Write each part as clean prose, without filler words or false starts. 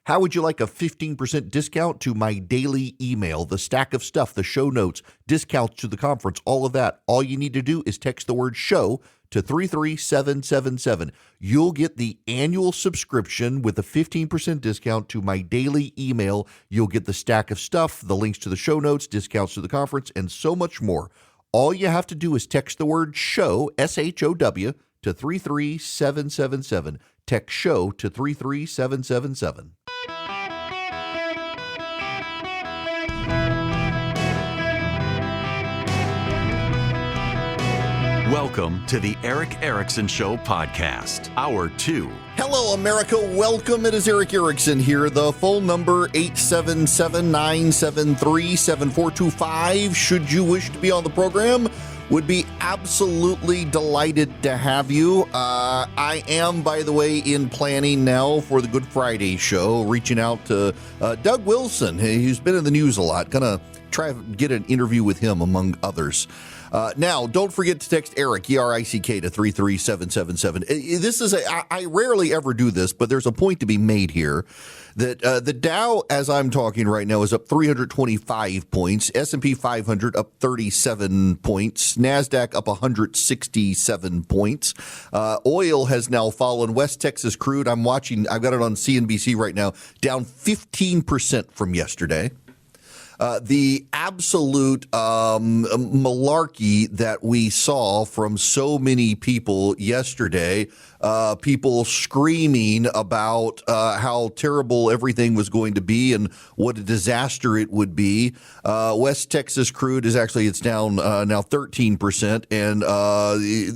How would you like a 15% discount to my daily email, the stack of stuff, the show notes, discounts to the conference, all of that? All you need to do is text the word show to 33777. You'll get the annual subscription with a 15% discount to my daily email. You'll get the stack of stuff, the links to the show notes, discounts to the conference, and so much more. All you have to do is text the word show, SHOW, to 33777. Text show to 33777. Welcome to the Eric Erickson Show podcast, Hour 2. Hello, America. Welcome. It is Eric Erickson here. The phone number, 877-973-7425. Should you wish to be on the program, would be absolutely delighted to have you. I am, by the way, in planning now for the Good Friday show, reaching out to Doug Wilson, who's been in the news a lot. Gonna try to get an interview with him, among others. Now, don't forget to text Eric, E-R-I-C-K, to 33777. This is I rarely ever do this, but there's a point to be made here that the Dow, as I'm talking right now, is up 325 points. S&P 500 up 37 points. NASDAQ up 167 points. Oil has now fallen. West Texas crude, I've got it on CNBC right now, down 15% from yesterday. The absolute malarkey that we saw from so many people yesterday, people screaming about how terrible everything was going to be and what a disaster it would be. West Texas crude it's down now 13%, and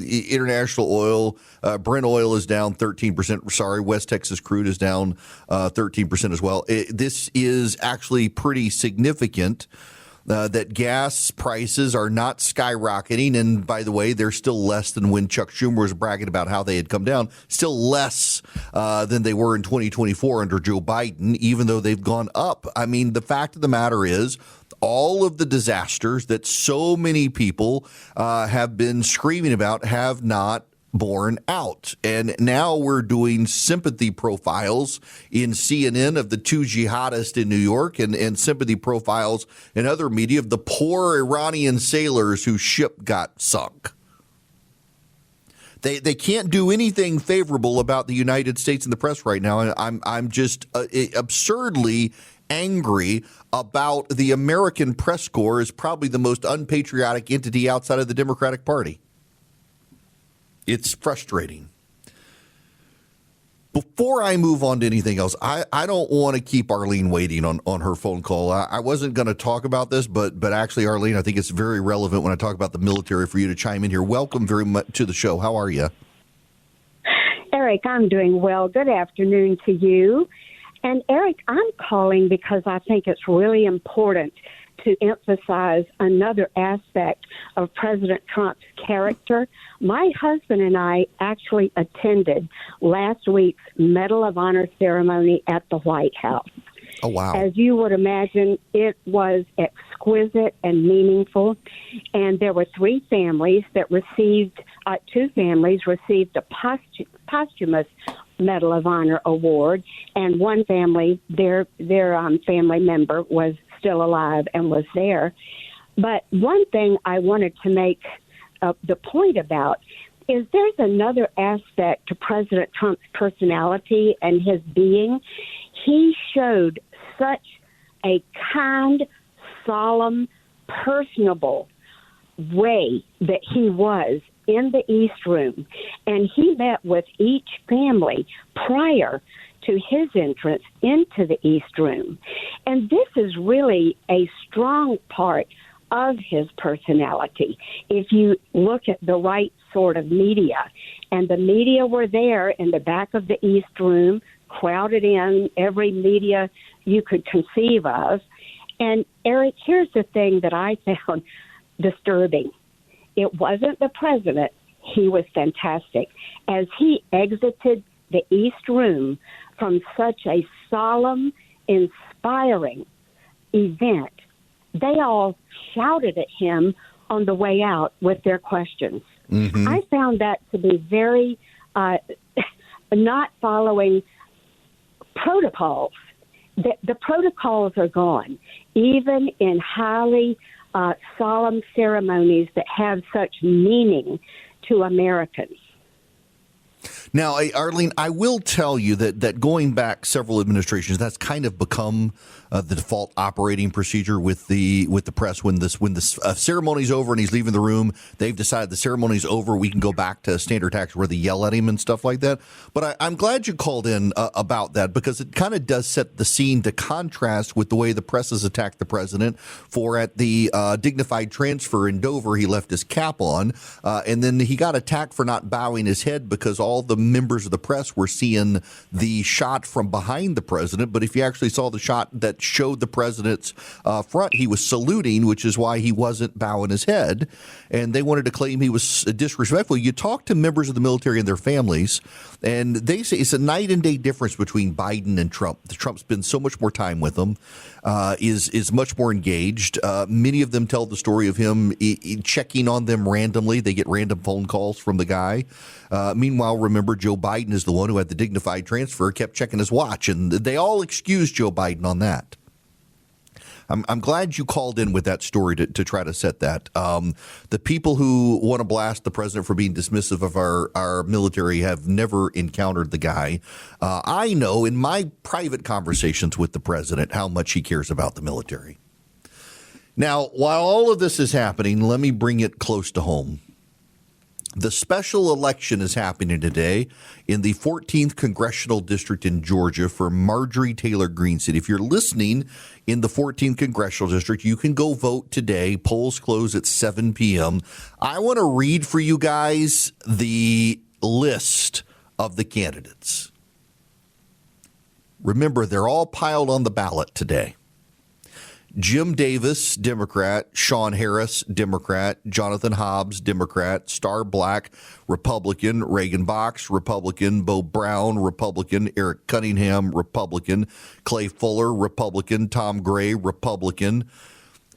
international oil, Brent oil is down 13%. Sorry, West Texas crude is down 13% as well. This is actually pretty significant. That gas prices are not skyrocketing. And by the way, they're still less than when Chuck Schumer was bragging about how they had come down, still less than they were in 2024 under Joe Biden, even though they've gone up. I mean, the fact of the matter is, all of the disasters that so many people have been screaming about have not borne out. And now we're doing sympathy profiles in CNN of the two jihadists in New York and sympathy profiles in other media of the poor Iranian sailors whose ship got sunk. They can't do anything favorable about the United States in the press right now. And I'm just absurdly angry about the American press corps is probably the most unpatriotic entity outside of the Democratic Party. It's frustrating. Before I move on to anything else, I don't want to keep Arlene waiting on her phone call. I wasn't going to talk about this, but actually, Arlene, I think it's very relevant when I talk about the military for you to chime in here. Welcome very much to the show. How are you? Eric, I'm doing well. Good afternoon to you. And Eric, I'm calling because I think it's really important to emphasize another aspect of President Trump's character. My husband and I actually attended last week's Medal of Honor ceremony at the White House. Oh, wow. As you would imagine, it was exquisite and meaningful. And there were three families that received, two families received a posthumous Medal of Honor award, and one family, their family member was still alive and was there. But one thing I wanted to make the point about is there's another aspect to President Trump's personality and his being. He showed such a kind, solemn, personable way that he was in the East Room, and he met with each family prior to his entrance into the East Room. And this is really a strong part of his personality. If you look at the right sort of media, and the media were there in the back of the East Room, crowded in, every media you could conceive of. And Eric, here's the thing that I found disturbing. It wasn't the president. He was fantastic. As he exited the East Room from such a solemn, inspiring event, they all shouted at him on the way out with their questions. Mm-hmm. I found that to be very not following protocols the protocols are gone, even in highly solemn ceremonies that have such meaning to Americans. Now, Arlene, I will tell you that going back several administrations, that's kind of become the default operating procedure with the press. When the ceremony's over and he's leaving the room, they've decided the ceremony's over. We can go back to standard tactics where they yell at him and stuff like that. But I'm glad you called in about that, because it kind of does set the scene to contrast with the way the press has attacked the president for at the dignified transfer in Dover. He left his cap on, and then he got attacked for not bowing his head because all the members of the press were seeing the shot from behind the president. But if you actually saw the shot that showed the president's front, he was saluting, which is why he wasn't bowing his head. And they wanted to claim he was disrespectful. You talk to members of the military and their families, and they say it's a night and day difference between Biden and Trump. Trump spends so much more time with them, is much more engaged. Many of them tell the story of him checking on them randomly. They get random phone calls from the guy. Meanwhile, remember, Joe Biden is the one who had the dignified transfer, kept checking his watch, and they all excused Joe Biden on that. I'm glad you called in with that story to try to set that. The people who want to blast the president for being dismissive of our military have never encountered the guy. I know in my private conversations with the president how much he cares about the military. Now, while all of this is happening, let me bring it close to home. The special election is happening today in the 14th Congressional District in Georgia for Marjorie Taylor Greene City. If you're listening in the 14th Congressional District, you can go vote today. Polls close at 7 p.m. I want to read for you guys the list of the candidates. Remember, they're all piled on the ballot today. Jim Davis, Democrat. Sean Harris, Democrat. Jonathan Hobbs, Democrat. Star Black, Republican. Reagan Box, Republican. Bo Brown, Republican. Eric Cunningham, Republican. Clay Fuller, Republican. Tom Gray, Republican.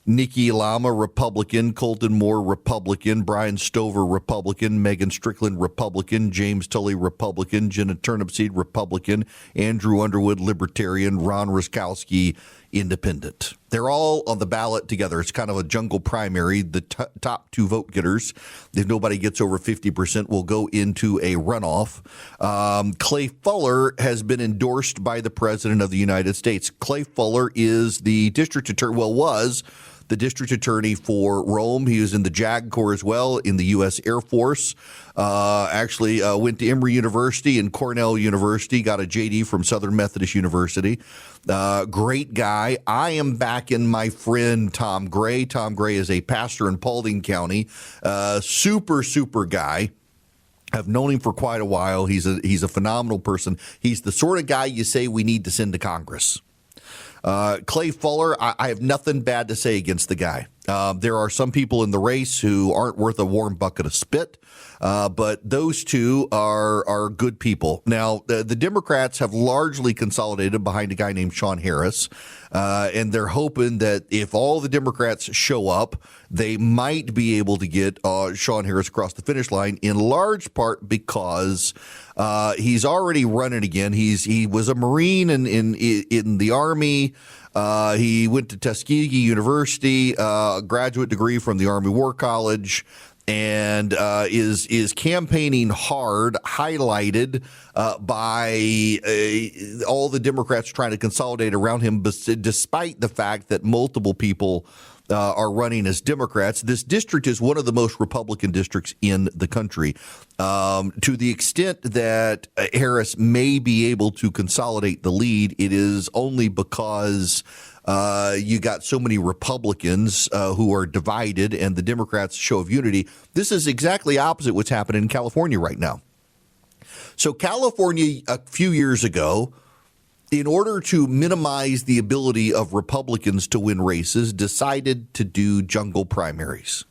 Nikki Lama, Republican. Colton Moore, Republican. Brian Stover, Republican. Megan Strickland, Republican. James Tully, Republican. Jenna Turnipseed, Republican. Andrew Underwood, Libertarian. Ron Ruskowski, Independent. They're all on the ballot together. It's kind of a jungle primary. The top two vote getters, if nobody gets over 50%, will go into a runoff. Clay Fuller has been endorsed by the President of the United States. Clay Fuller is the district attorney, was the district attorney for Rome. He was in the JAG Corps as well, in the U.S. Air Force. Actually went to Emory University and Cornell University, got a JD from Southern Methodist University. Great guy. I am backing my friend Tom Gray. Tom Gray is a pastor in Paulding County. Super guy. I've known him for quite a while. He's a phenomenal person. He's the sort of guy you say we need to send to Congress. Clay Fuller, I have nothing bad to say against the guy. There are some people in the race who aren't worth a warm bucket of spit, but those two are good people. Now, the Democrats have largely consolidated behind a guy named Sean Harris, and they're hoping that if all the Democrats show up, they might be able to get Sean Harris across the finish line, in large part because he's already running again. He was a Marine in the Army. He went to Tuskegee University, graduate degree from the Army War College, and is campaigning hard, highlighted by all the Democrats trying to consolidate around him, despite the fact that multiple people are running as Democrats. This district is one of the most Republican districts in the country. To the extent that Harris may be able to consolidate the lead, it is only because you got so many Republicans who are divided and the Democrats' show of unity. This is exactly opposite what's happening in California right now. So California, a few years ago, in order to minimize the ability of Republicans to win races, decided to do jungle primaries.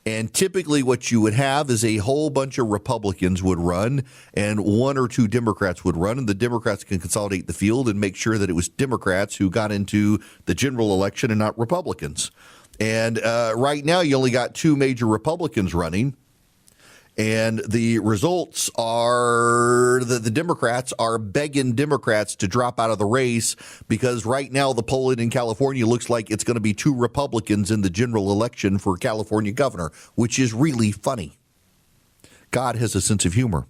And typically what you would have is a whole bunch of Republicans would run and one or two Democrats would run, and the Democrats can consolidate the field and make sure that it was Democrats who got into the general election and not Republicans. And right now you only got two major Republicans running. And the results are that the Democrats are begging Democrats to drop out of the race because right now the polling in California looks like it's going to be 2 Republicans in the general election for California governor, which is really funny. God has a sense of humor.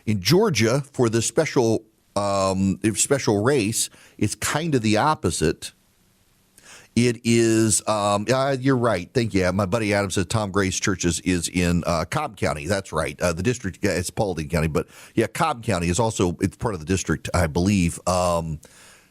In Georgia, for the special race, it's kind of the opposite. It is, you're right. Thank you. My buddy Adam says Tom Gray's churches is in Cobb County. That's right. The district, it's Paulding County, but yeah, Cobb County is also, it's part of the district, I believe.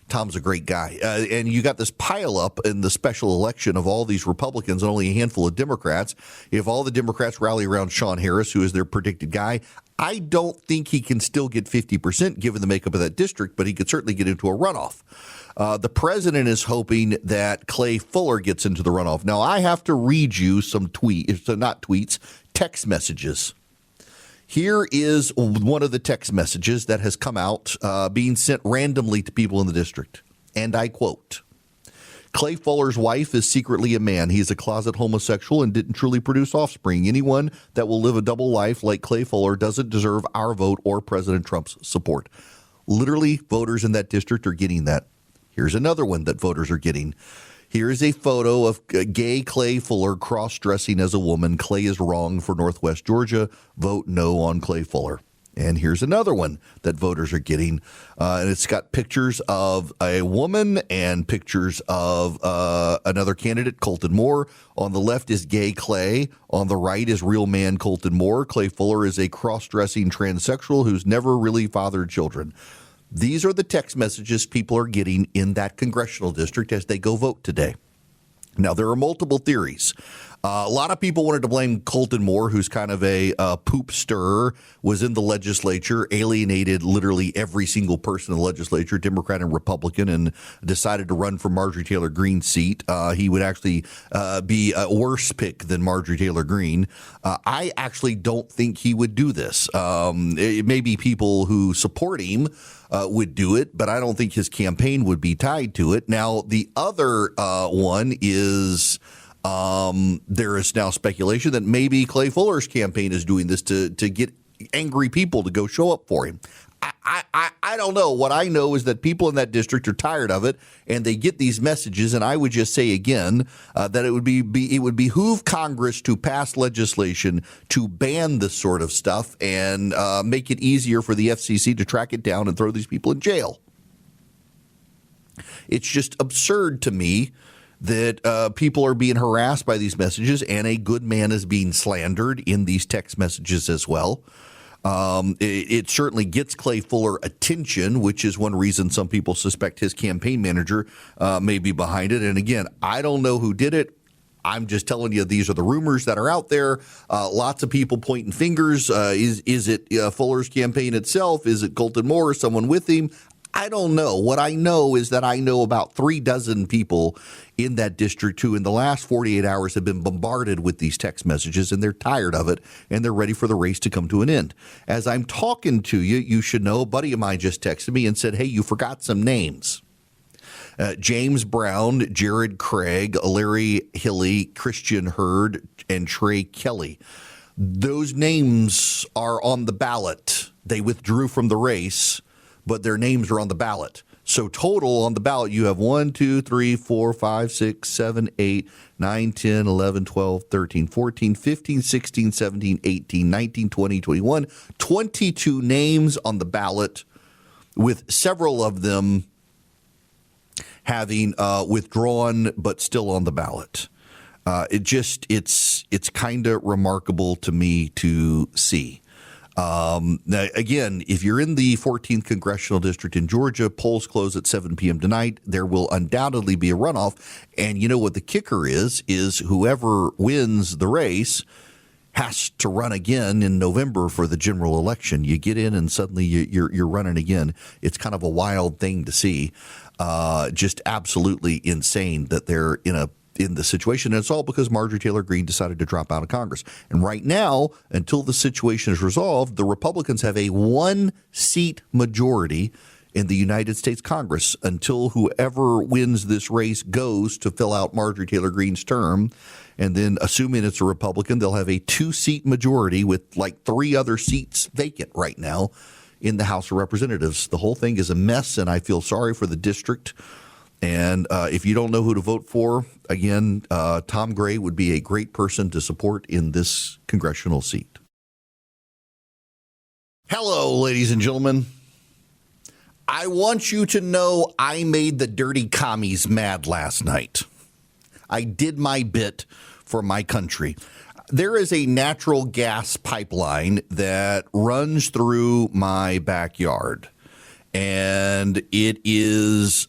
Tom's a great guy. And you got this pileup in the special election of all these Republicans and only a handful of Democrats. If all the Democrats rally around Sean Harris, who is their predicted guy, I don't think he can still get 50% given the makeup of that district, but he could certainly get into a runoff. The president is hoping that Clay Fuller gets into the runoff. Now, I have to read you some text messages. Here is one of the text messages that has come out being sent randomly to people in the district. And I quote, Clay Fuller's wife is secretly a man. He's a closet homosexual and didn't truly produce offspring. Anyone that will live a double life like Clay Fuller doesn't deserve our vote or President Trump's support. Literally, voters in that district are getting that. Here's another one that voters are getting. Here is a photo of gay Clay Fuller cross-dressing as a woman. Clay is wrong for Northwest Georgia. Vote no on Clay Fuller. And here's another one that voters are getting. And it's got pictures of a woman and pictures of another candidate, Colton Moore. On the left is gay Clay. On the right is real man Colton Moore. Clay Fuller is a cross-dressing transsexual who's never really fathered children. These are the text messages people are getting in that congressional district as they go vote today. Now, there are multiple theories. A lot of people wanted to blame Colton Moore, who's kind of a poop stirrer, was in the legislature, alienated literally every single person in the legislature, Democrat and Republican, and decided to run for Marjorie Taylor Greene's seat. He would actually be a worse pick than Marjorie Taylor Greene. I actually don't think he would do this. It may be people who support him would do it, but I don't think his campaign would be tied to it. Now, the other one is there is now speculation that maybe Clay Fuller's campaign is doing this to get angry people to go show up for him. I don't know. What I know is that people in that district are tired of it, and they get these messages. And I would just say again that it would behoove Congress to pass legislation to ban this sort of stuff and make it easier for the FCC to track it down and throw these people in jail. It's just absurd to me that people are being harassed by these messages, and a good man is being slandered in these text messages as well. It certainly gets Clay Fuller attention, which is one reason some people suspect his campaign manager may be behind it. And again, I don't know who did it. I'm just telling you, these are the rumors that are out there. Lots of people pointing fingers. Is it Fuller's campaign itself? Is it Colton Moore or someone with him? I don't know. What I know is that I know about 36 people in that district who in the last 48 hours have been bombarded with these text messages, and they're tired of it, and they're ready for the race to come to an end. As I'm talking to you, you should know, a buddy of mine just texted me and said, hey, you forgot some names. James Brown, Jared Craig, Larry Hilly, Christian Hurd, and Trey Kelly. Those names are on the ballot. They withdrew from the race, but their names are on the ballot. So total on the ballot, you have 1, 2, 3, 4, 5, 6, 7, 8, 9, 10, 11, 12, 13, 14, 15, 16, 17, 18, 19, 20, 21, 22 names on the ballot, with several of them having withdrawn but still on the ballot. It's kind of remarkable to me to see. Now, again, if you're in the 14th congressional district in Georgia, polls close at 7 p.m. tonight. There will undoubtedly be a runoff. And you know what the kicker is whoever wins the race has to run again in November for the general election. You get in and suddenly you're running again. It's kind of a wild thing to see. Just absolutely insane that they're in the situation. And it's all because Marjorie Taylor Greene decided to drop out of Congress. And right now, until the situation is resolved, the Republicans have a 1-seat majority in the United States Congress until whoever wins this race goes to fill out Marjorie Taylor Greene's term. And then, assuming it's a Republican, they'll have a 2-seat majority with like 3 other seats vacant right now in the House of Representatives. The whole thing is a mess, and I feel sorry for the district. And if you don't know who to vote for, again, Tom Gray would be a great person to support in this congressional seat. Hello, ladies and gentlemen. I want you to know I made the dirty commies mad last night. I did my bit for my country. There is a natural gas pipeline that runs through my backyard, and it is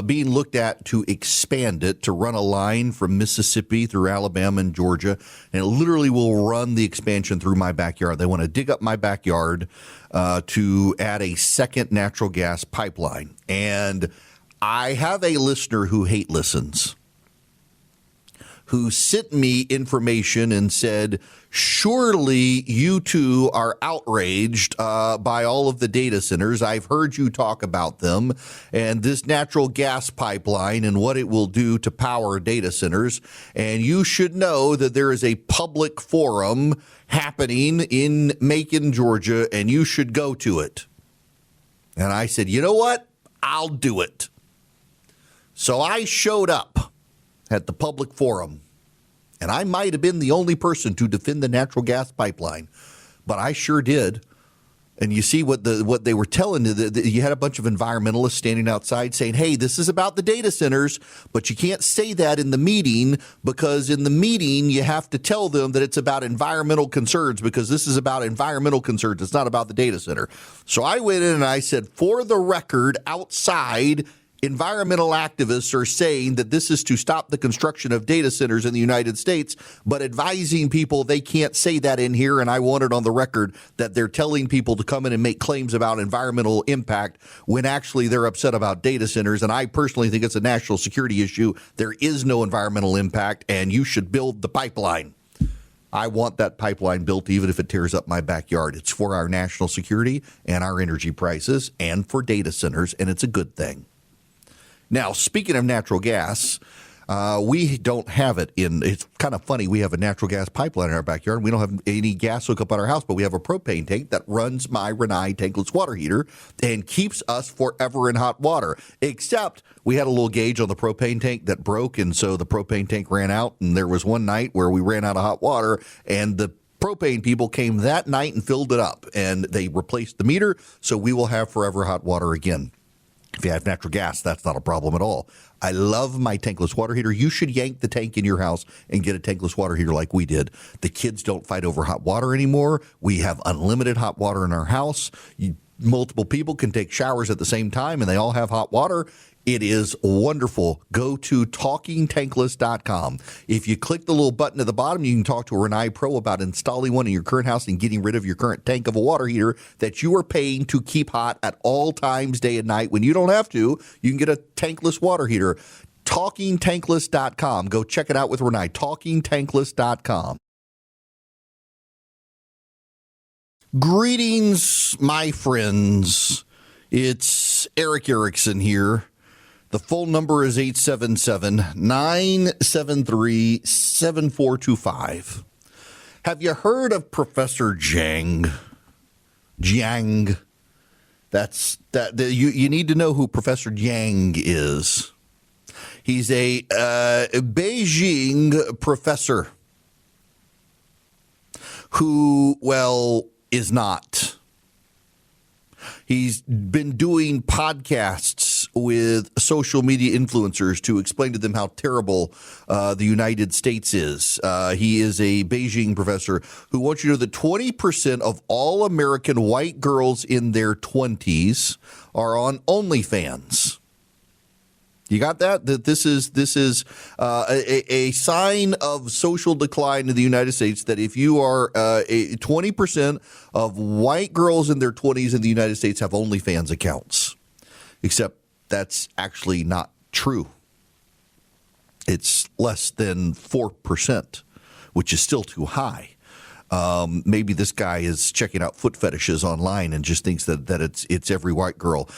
being looked at to expand it, to run a line from Mississippi through Alabama and Georgia, and it literally will run the expansion through my backyard. They want to dig up my backyard to add a second natural gas pipeline. And I have a listener who hate listens, who sent me information and said, surely you two are outraged by all of the data centers. I've heard you talk about them and this natural gas pipeline and what it will do to power data centers. And you should know that there is a public forum happening in Macon, Georgia, and you should go to it. And I said, you know what? I'll do it. So I showed up at the public forum, and I might have been the only person to defend the natural gas pipeline, but I sure did. And you see what they were telling you. You had a bunch of environmentalists standing outside saying, hey, this is about the data centers, but you can't say that in the meeting, because in the meeting you have to tell them that it's about environmental concerns, because this is about environmental concerns. It's not about the data center. So I went in and I said, for the record, outside, environmental activists are saying that this is to stop the construction of data centers in the United States, but advising people they can't say that in here. And I want it on the record that they're telling people to come in and make claims about environmental impact when actually they're upset about data centers. And I personally think it's a national security issue. There is no environmental impact, and you should build the pipeline. I want that pipeline built even if it tears up my backyard. It's for our national security and our energy prices and for data centers, and it's a good thing. Now, speaking of natural gas, we don't have it in. It's kind of funny. We have a natural gas pipeline in our backyard. We don't have any gas hookup at our house, but we have a propane tank that runs my Rinnai tankless water heater and keeps us forever in hot water. Except we had a little gauge on the propane tank that broke, and so the propane tank ran out. And there was one night where we ran out of hot water, and the propane people came that night and filled it up, and they replaced the meter, so we will have forever hot water again. If you have natural gas, that's not a problem at all. I love my tankless water heater. You should yank the tank in your house and get a tankless water heater like we did. The kids don't fight over hot water anymore. We have unlimited hot water in our house. Multiple people can take showers at the same time, and they all have hot water. It is wonderful. Go to talkingtankless.com. If you click the little button at the bottom, you can talk to a Rinnai Pro about installing one in your current house and getting rid of your current tank of a water heater that you are paying to keep hot at all times, day and night. When you don't have to, you can get a tankless water heater. Talkingtankless.com. Go check it out with Rinnai. Talkingtankless.com. Greetings, my friends. It's Eric Erickson here. The phone number is 877-973-7425. Have you heard of Professor Jiang? Jiang. You need to know who Professor Jiang is. He's a Beijing professor who, is not. He's been doing podcasts with social media influencers to explain to them how terrible the United States is. He is a Beijing professor who wants you to know that 20% of all American white girls in their 20s are on OnlyFans. You got that? That this is a sign of social decline in the United States, that if you are 20% of white girls in their 20s in the United States have OnlyFans accounts. Except that's actually not true. It's less than 4%, which is still too high. Maybe this guy is checking out foot fetishes online and just thinks that it's every white girl.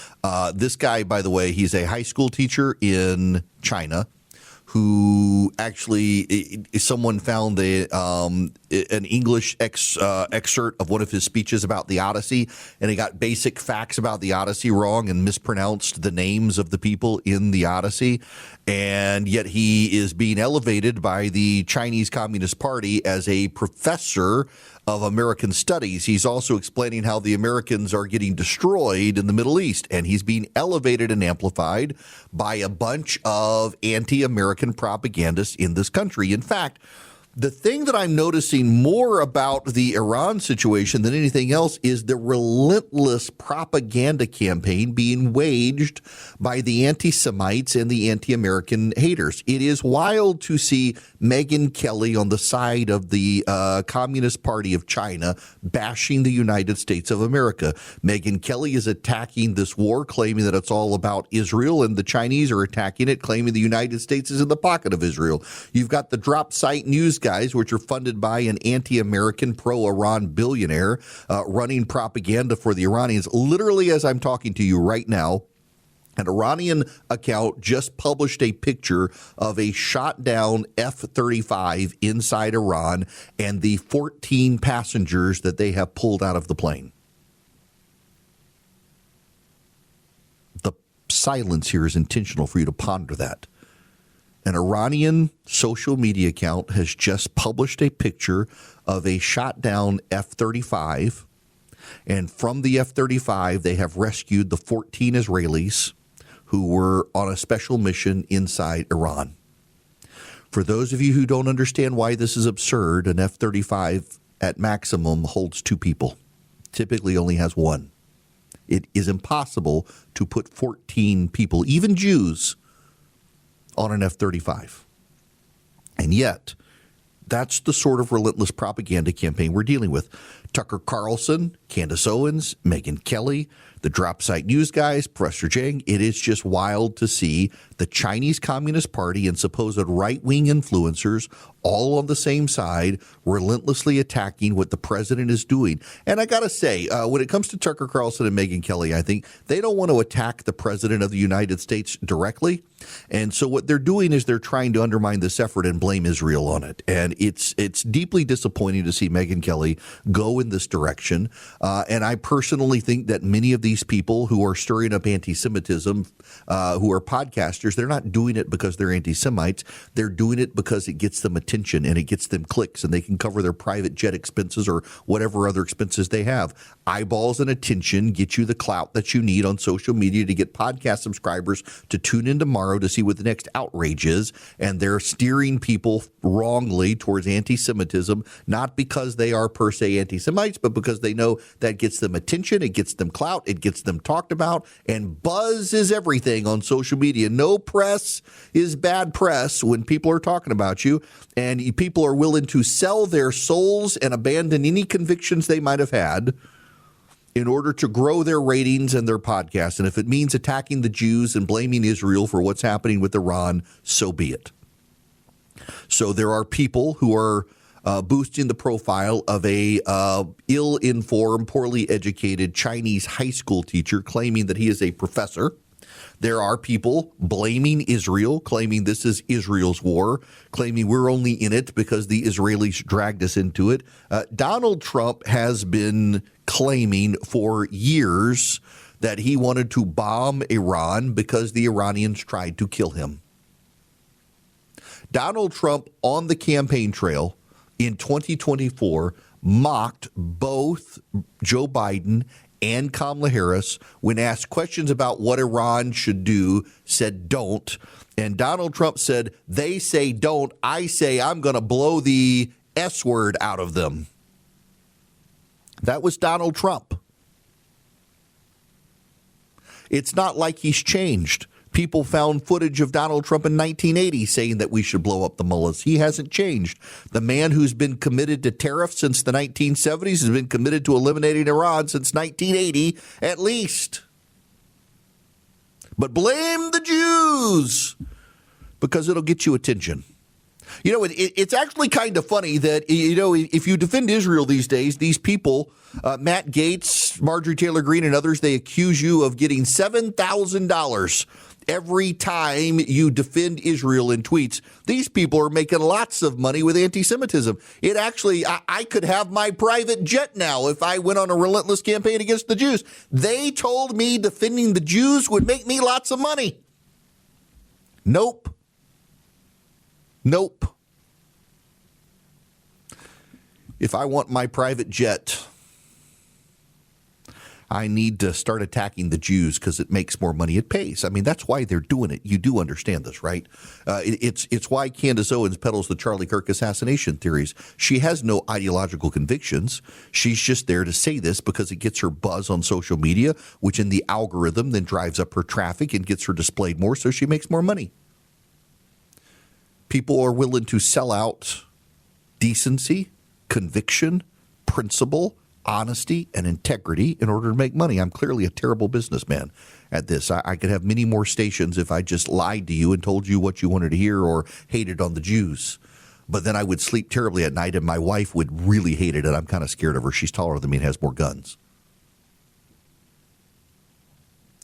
This guy, by the way, he's a high school teacher in China who actually someone found an English excerpt of one of his speeches about the Odyssey, and he got basic facts about the Odyssey wrong and mispronounced the names of the people in the Odyssey. And yet he is being elevated by the Chinese Communist Party as a professor of American studies. He's also explaining how the Americans are getting destroyed in the Middle East, and he's being elevated and amplified by a bunch of anti-American propagandists in this country. In fact, the thing that I'm noticing more about the Iran situation than anything else is the relentless propaganda campaign being waged by the anti-Semites and the anti-American haters. It is wild to see Megyn Kelly on the side of the Communist Party of China bashing the United States of America. Megyn Kelly is attacking this war, claiming that it's all about Israel, and the Chinese are attacking it, claiming the United States is in the pocket of Israel. You've got the drop site news guys, which are funded by an anti-American, pro-Iran billionaire running propaganda for the Iranians. Literally, as I'm talking to you right now, an Iranian account just published a picture of a shot-down F-35 inside Iran and the 14 passengers that they have pulled out of the plane. The silence here is intentional for you to ponder that. An Iranian social media account has just published a picture of a shot-down F-35, and from the F-35, they have rescued the 14 Israelis who were on a special mission inside Iran. For those of you who don't understand why this is absurd, an F-35 at maximum holds 2 people. Typically only has 1. It is impossible to put 14 people, even Jews, on an F-35. And yet, that's the sort of relentless propaganda campaign we're dealing with. Tucker Carlson, Candace Owens, Megyn Kelly, the drop site news guys, Professor Jiang. It is just wild to see the Chinese Communist Party and supposed right-wing influencers all on the same side, relentlessly attacking what the president is doing. And I got to say, when it comes to Tucker Carlson and Megyn Kelly, I think they don't want to attack the president of the United States directly. And so what they're doing is they're trying to undermine this effort and blame Israel on it. And it's deeply disappointing to see Megyn Kelly go in this direction. And I personally think that many of these people who are stirring up anti-Semitism, who are podcasters, they're not doing it because they're anti-Semites. They're doing it because it gets them attention and it gets them clicks, and they can cover their private jet expenses or whatever other expenses they have. Eyeballs and attention get you the clout that you need on social media to get podcast subscribers to tune in tomorrow to see what the next outrage is. And they're steering people wrongly towards anti-Semitism, not because they are per se anti-Semites, but because they know that gets them attention, it gets them clout, it gets them talked about, and buzz is everything on social media. No press is bad press when people are talking about you, and people are willing to sell their souls and abandon any convictions they might have had in order to grow their ratings and their podcasts. And if it means attacking the Jews and blaming Israel for what's happening with Iran, so be it. So there are people who are boosting the profile of a ill-informed, poorly educated Chinese high school teacher claiming that he is a professor. There are people blaming Israel, claiming this is Israel's war, claiming we're only in it because the Israelis dragged us into it. Donald Trump has been claiming for years that he wanted to bomb Iran because the Iranians tried to kill him. Donald Trump on the campaign trail in 2024 mocked both Joe Biden and Kamala Harris when asked questions about what Iran should do, said don't. And Donald Trump said, they say don't, I say I'm going to blow the S word out of them. That was Donald Trump. It's not like he's changed. People found footage of Donald Trump in 1980 saying that we should blow up the mullahs. He hasn't changed. The man who's been committed to tariffs since the 1970s has been committed to eliminating Iran since 1980 at least. But blame the Jews because it'll get you attention. You know, it's actually kind of funny that, you know, if you defend Israel these days, these people, Matt Gaetz, Marjorie Taylor Greene, and others, they accuse you of getting $7,000 every time you defend Israel in tweets. These people are making lots of money with anti-Semitism. It actually, I could have my private jet now if I went on a relentless campaign against the Jews. They told me defending the Jews would make me lots of money. Nope. Nope. If I want my private jet, I need to start attacking the Jews because it makes more money. It pays. I mean, that's why they're doing it. You do understand this, right? It's why Candace Owens peddles the Charlie Kirk assassination theories. She has no ideological convictions. She's just there to say this because it gets her buzz on social media, which in the algorithm then drives up her traffic and gets her displayed more, so she makes more money. People are willing to sell out decency, conviction, principle, honesty, and integrity in order to make money. I'm clearly a terrible businessman at this. I could have many more stations if I just lied to you and told you what you wanted to hear or hated on the Jews. But then I would sleep terribly at night, and my wife would really hate it, and I'm kind of scared of her. She's taller than me and has more guns.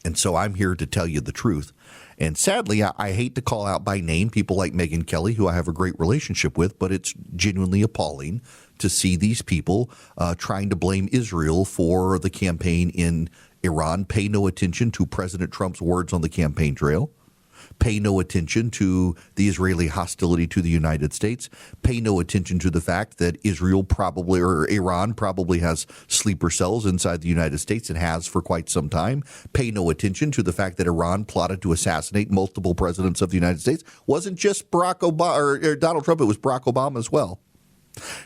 And so I'm here to tell you the truth. And sadly, I hate to call out by name people like Megyn Kelly, who I have a great relationship with, but it's genuinely appalling to see these people trying to blame Israel for the campaign in Iran. Pay no attention to President Trump's words on the campaign trail. Pay no attention to the Israeli hostility to the United States. Pay no attention to the fact that Israel probably, or Iran probably has sleeper cells inside the United States and has for quite some time. Pay no attention to the fact that Iran plotted to assassinate multiple presidents of the United States. Wasn't just Barack Obama or Donald Trump, it was Barack Obama as well.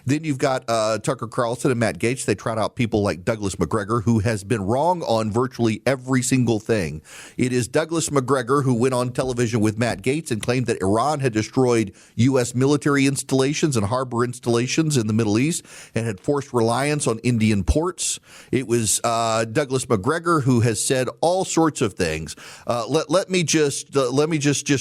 Then you've got Tucker Carlson and Matt Gaetz. They trot out people like Douglas McGregor, who has been wrong on virtually every single thing. It is Douglas McGregor who went on television with Matt Gaetz and claimed that Iran had destroyed U.S. military installations and harbor installations in the Middle East and had forced reliance on Indian ports. It was Douglas McGregor who has said all sorts of things. Let me just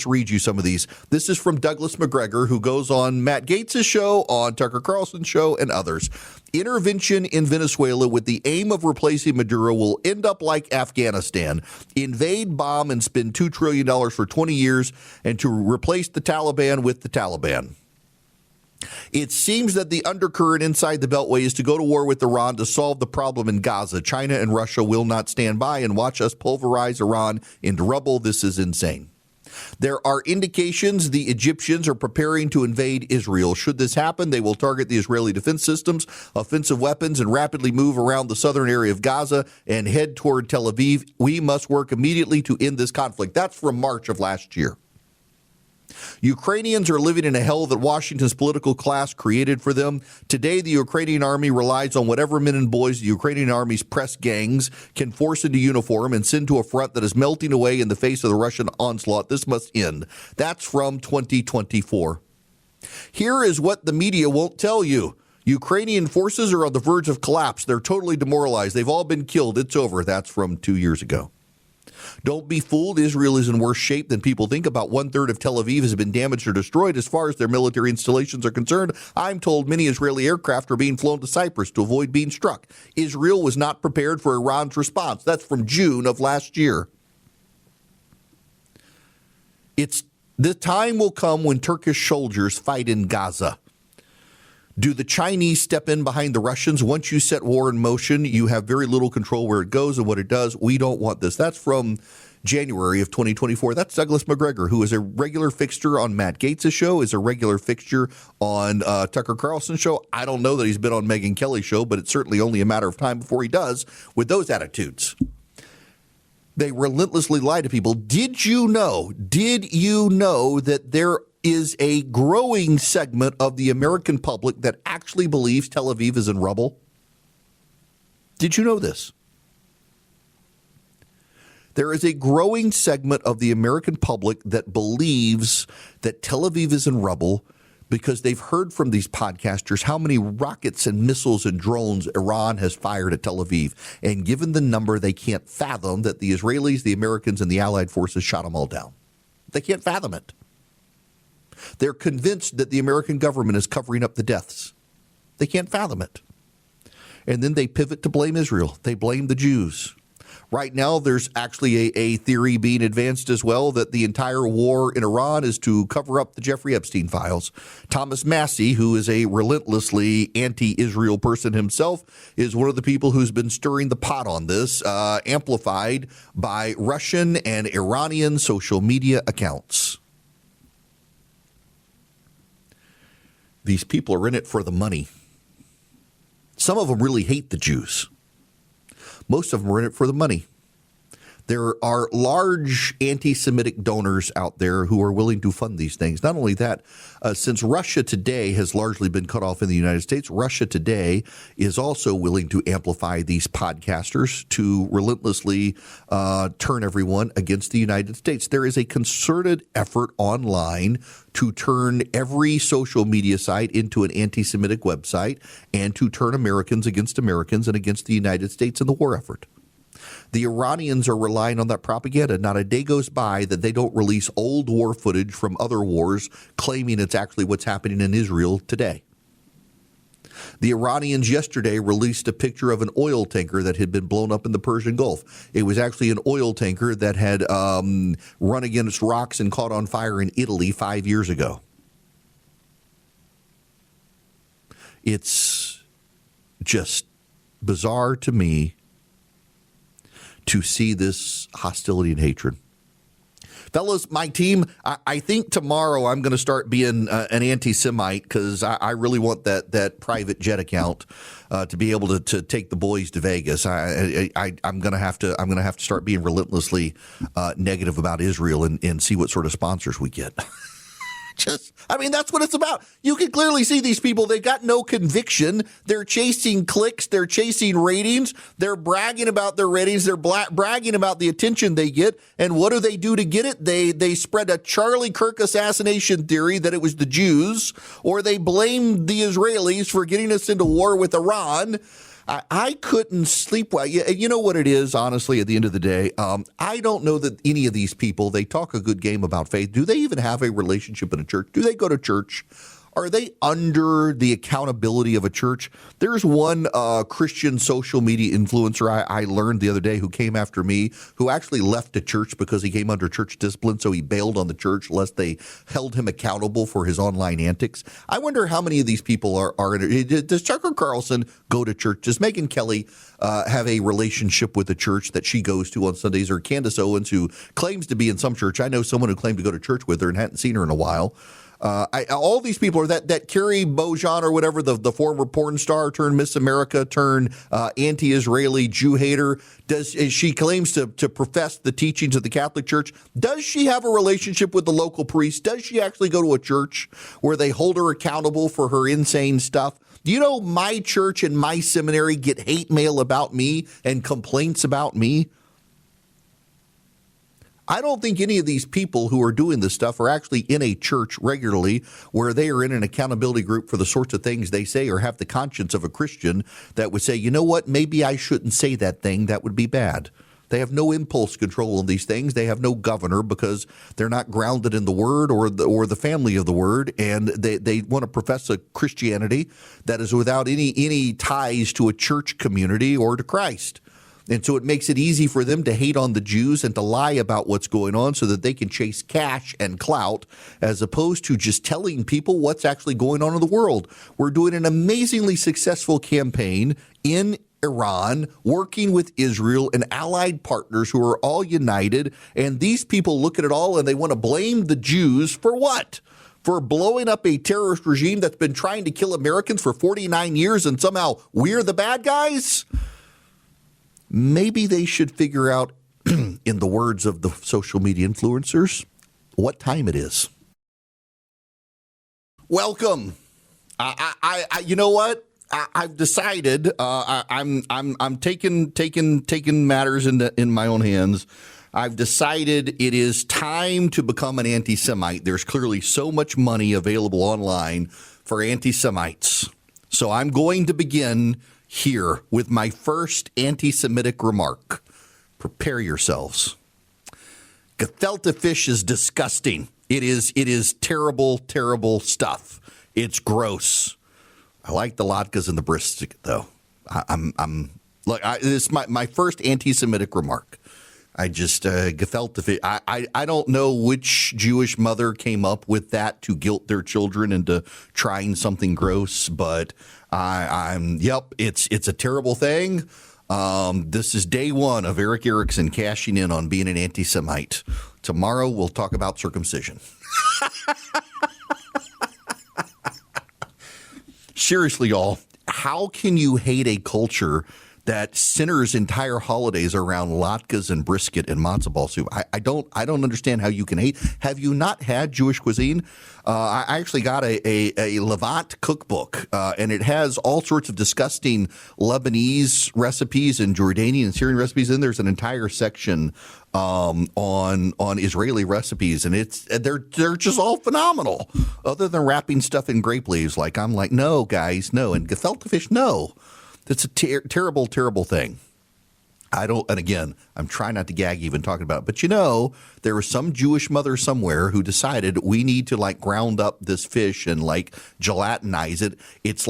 read you some of these. This is from Douglas McGregor, who goes on Matt Gaetz' show, on Tucker Carlson's show, and others. Intervention in Venezuela with the aim of replacing Maduro will end up like Afghanistan. Invade, bomb, and spend $2 trillion for 20 years and to replace the Taliban with the Taliban. It seems that the undercurrent inside the Beltway is to go to war with Iran to solve the problem in Gaza. China and Russia will not stand by and watch us pulverize Iran into rubble. This is insane. There are indications the Egyptians are preparing to invade Israel. Should this happen, they will target the Israeli defense systems, offensive weapons, and rapidly move around the southern area of Gaza and head toward Tel Aviv. We must work immediately to end this conflict. That's from March of last year. Ukrainians are living in a hell that Washington's political class created for them. Today, the Ukrainian army relies on whatever men and boys the Ukrainian army's press gangs can force into uniform and send to a front that is melting away in the face of the Russian onslaught. This must end. That's from 2024. Here is what the media won't tell you. Ukrainian forces are on the verge of collapse. They're totally demoralized. They've all been killed. It's over. That's from 2 years ago. Don't be fooled. Israel is in worse shape than people think. About 1/3 of Tel Aviv has been damaged or destroyed as far as their military installations are concerned. I'm told many Israeli aircraft are being flown to Cyprus to avoid being struck. Israel was not prepared for Iran's response. That's from June of last year. The time will come when Turkish soldiers fight in Gaza. Do the Chinese step in behind the Russians? Once you set war in motion, you have very little control where it goes and what it does. We don't want this. That's from January of 2024. That's Douglas McGregor, who is a regular fixture on Matt Gaetz' show, is a regular fixture on Tucker Carlson's show. I don't know that he's been on Megyn Kelly's show, but it's certainly only a matter of time before he does with those attitudes. They relentlessly lie to people. Did you know that there is a growing segment of the American public that actually believes Tel Aviv is in rubble? Did you know this? There is a growing segment of the American public that believes that Tel Aviv is in rubble because they've heard from these podcasters how many rockets and missiles and drones Iran has fired at Tel Aviv. And given the number, they can't fathom that the Israelis, the Americans, and the Allied forces shot them all down. They can't fathom it. They're convinced that the American government is covering up the deaths. They can't fathom it. And then they pivot to blame Israel. They blame the Jews. Right now, there's actually a theory being advanced as well that the entire war in Iran is to cover up the Jeffrey Epstein files. Thomas Massey, who is a relentlessly anti-Israel person himself, is one of the people who's been stirring the pot on this, amplified by Russian and Iranian social media accounts. These people are in it for the money. Some of them really hate the Jews. Most of them are in it for the money. There are large anti-Semitic donors out there who are willing to fund these things. Not only that, since Russia Today has largely been cut off in the United States, Russia Today is also willing to amplify these podcasters to relentlessly turn everyone against the United States. There is a concerted effort online to turn every social media site into an anti-Semitic website and to turn Americans against Americans and against the United States in the war effort. The Iranians are relying on that propaganda. Not a day goes by that they don't release old war footage from other wars claiming it's actually what's happening in Israel today. The Iranians yesterday released a picture of an oil tanker that had been blown up in the Persian Gulf. It was actually an oil tanker that had run against rocks and caught on fire in Italy 5 years ago. It's just bizarre to me to see this hostility and hatred. Fellas, my team, I think tomorrow I'm going to start being an anti-Semite because I really want that private jet account to be able to take the boys to Vegas. I'm going to have to start being relentlessly negative about Israel and see what sort of sponsors we get. That's what it's about. You can clearly see these people. They've got no conviction. They're chasing clicks. They're chasing ratings. They're bragging about their ratings. They're bragging about the attention they get. And what do they do to get it? They spread a Charlie Kirk assassination theory that it was the Jews, or they blamed the Israelis for getting us into war with Iran. I couldn't sleep well. You know what it is, honestly, at the end of the day? I don't know that any of these people, they talk a good game about faith. Do they even have a relationship in a church? Do they go to church? Are they under the accountability of a church? There's one Christian social media influencer I learned the other day who came after me, who actually left the church because he came under church discipline, so he bailed on the church lest they held him accountable for his online antics. I wonder how many of these people are in it. Does Tucker Carlson go to church? Does Megyn Kelly have a relationship with the church that she goes to on Sundays? Or Candace Owens, who claims to be in some church? I know someone who claimed to go to church with her and hadn't seen her in a while. All these people are that Carrie Bojan or whatever, the former porn star turned Miss America turned anti-Israeli Jew hater. She claims to profess the teachings of the Catholic Church? Does she have a relationship with the local priest? Does she actually go to a church where they hold her accountable for her insane stuff? Do you know my church and my seminary get hate mail about me and complaints about me? I don't think any of these people who are doing this stuff are actually in a church regularly where they are in an accountability group for the sorts of things they say, or have the conscience of a Christian that would say, you know what, maybe I shouldn't say that thing. That would be bad. They have no impulse control on these things. They have no governor because they're not grounded in the Word or the family of the Word, and they want to profess a Christianity that is without any ties to a church community or to Christ. And so it makes it easy for them to hate on the Jews and to lie about what's going on so that they can chase cash and clout, as opposed to just telling people what's actually going on in the world. We're doing an amazingly successful campaign in Iran, working with Israel and allied partners who are all united. And these people look at it all and they want to blame the Jews for what? For blowing up a terrorist regime that's been trying to kill Americans for 49 years, and somehow we're the bad guys? Maybe they should figure out, in the words of the social media influencers, what time it is. Welcome. You know what? I've decided. I'm taking matters in my own hands. I've decided it is time to become an anti-Semite. There's clearly so much money available online for anti-Semites. So I'm going to begin here with my first anti-Semitic remark. Prepare yourselves. Gefilte fish is disgusting. It is terrible, terrible stuff. It's gross. I like the latkes and the brisket, though. This is my first anti-Semitic remark. I just gefilte. I don't know which Jewish mother came up with that to guilt their children into trying something gross, but it's a terrible thing. This is day one of Eric Erickson cashing in on being an anti-Semite. Tomorrow we'll talk about circumcision. Seriously, y'all, how can you hate a culture that centers entire holidays around latkes and brisket and matzo ball soup? I don't understand how you can hate. Have you not had Jewish cuisine? I actually got a Levant cookbook, and it has all sorts of disgusting Lebanese recipes and Jordanian and Syrian recipes. And there's an entire section on Israeli recipes, and they're just all phenomenal. Other than wrapping stuff in grape leaves, I'm like, no, guys, no, and gefilte fish, no. That's a terrible, terrible thing. And again, I'm trying not to gag even talking about it. But there was some Jewish mother somewhere who decided we need to ground up this fish and gelatinize it. It's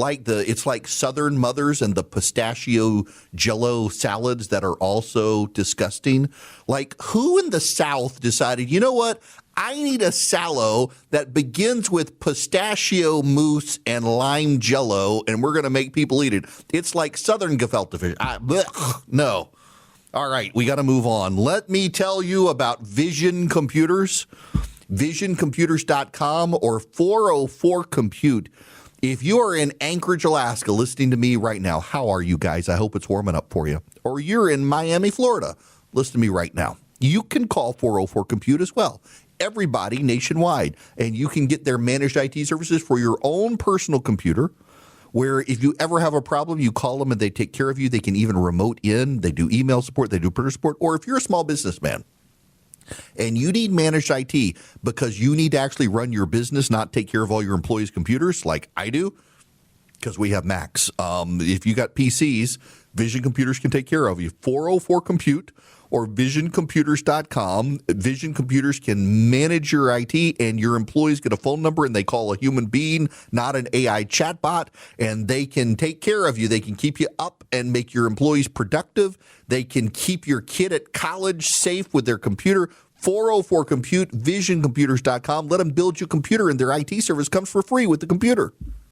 like Southern mothers and the pistachio Jello salads that are also disgusting. Who in the South decided, you know what? I need a salad that begins with pistachio mousse and lime jello, and we're going to make people eat it. It's like Southern gefilte fish. No. All right, we got to move on. Let me tell you about Vision Computers, visioncomputers.com or 404 Compute. If you are in Anchorage, Alaska, listening to me right now, how are you guys? I hope it's warming up for you. Or you're in Miami, Florida, listen to me right now. You can call 404 Compute as well. Everybody nationwide, and you can get their managed IT services for your own personal computer, where if you ever have a problem, you call them and they take care of you. They can even remote in. They do email support. They do printer support. Or if you're a small businessman and you need managed IT because you need to actually run your business, not take care of all your employees' computers like I do, because we have Macs. If you got PCs, Vision Computers can take care of you. 404 Compute or visioncomputers.com. Vision Computers can manage your IT, and your employees get a phone number and they call a human being, not an AI chatbot, and they can take care of you. They can keep you up and make your employees productive. They can keep your kid at college safe with their computer. 404 Compute, visioncomputers.com. Let them build you a computer, and their IT service comes for free with the computer.